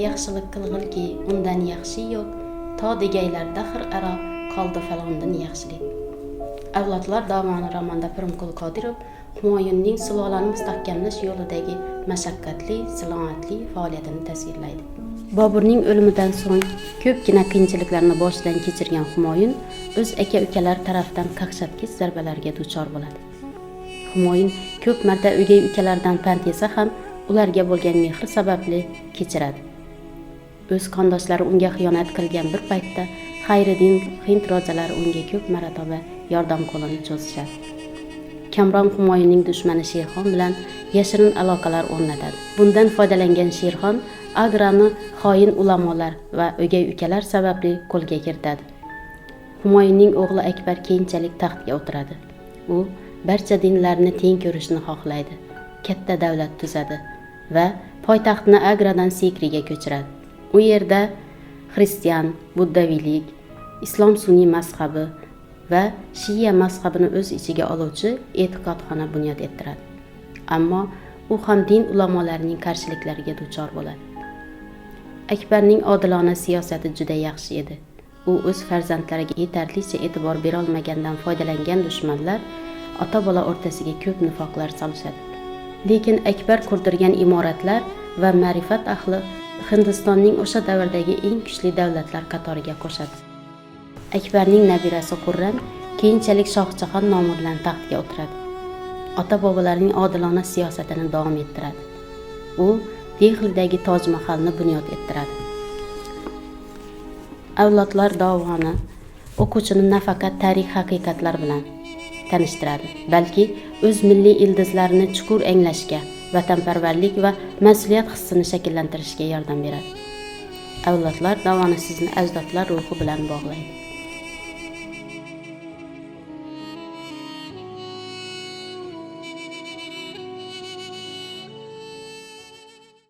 yaxshilik qilg'ilki, undan yaxshi yo'q, to degaylar daxir aro qoldi falondan yaxshilik. Avlodlar davoni romanda Pirimqul Qodirov Humoyunning sulolani mustahkamlash yo'lidagi mashaqqatli, siloatli faoliyatini tasvirlaydi. Boburning o'limidan so'ng ko'pgina qiyinchiliklarni boshidan kechirgan Humoyun o'z aka-ukalari tarafdan qaqshatqich zarbalarga duchor bo'ladi. Humoyun ko'p marta o'gay ukalaridan pand yesa ham ularga bo'lgan mehr sababli kechiradi. O'z qondoshlari unga xiyonat qilgan bir paytda Xayriddin Hind rojalari unga ko'p marotaba yordam qo'lini cho'zishadi. Kamron Humoyunning dushmani Sherxon bilan yashirin aloqalar o'rnatadi. Bundan foydalangan Sherxon Agrani xoin ulamolar va o'gay ukalar sababli qo'lga kiritadi. Humoyunning o'g'li Akbar keyinchalik taxtga o'tiradi. U barcha dinlarni teng ko'rishni xohlaydi. Katta davlat tuzadi va poytaxtni Agradan Sikriga ko'chiradi. U yerda xristian, buddaviylik, islom sunniy mazhabi va shiya mazhabini o'z ichiga oluvchi e'tiqodxona bunyod ettiradi. Ammo u ham din ulamolarining qarshiliklariga duchor bo'ladi. Akbarning odilona siyosati juda yaxshi edi. U o'z farzandlariga yetarlicha e'tibor bera olmagandan foydalangan dushmanlar ota-bola o'rtasiga ko'p nifoqlar solishadi. Lekin Akbar qurdirgan imoratlar va ma'rifat ahli Hindistonning o'sha davrdagi eng kuchli davlatlar qatoriga qo'shadi. Akbarning nabirasi Xurram keyinchalik Shohjahon nomi bilan taxtga o'tiradi. Ota-bobolarining odilona siyosatini davom ettiradi. U Dehlidagi Toj Mahalni bunyod ettiradi. Avlodlar davoni o'quvchini nafaqat tarix haqiqatlar bilan tanishtiradi, balki o'z milliy ildizlarini chuqur anglashga, vatanparvarlik va mas'uliyat hissini shakllantirishga yordam beradi. Avlodlar davoni sizni ajdodlar ruhi bilan bog'laydi.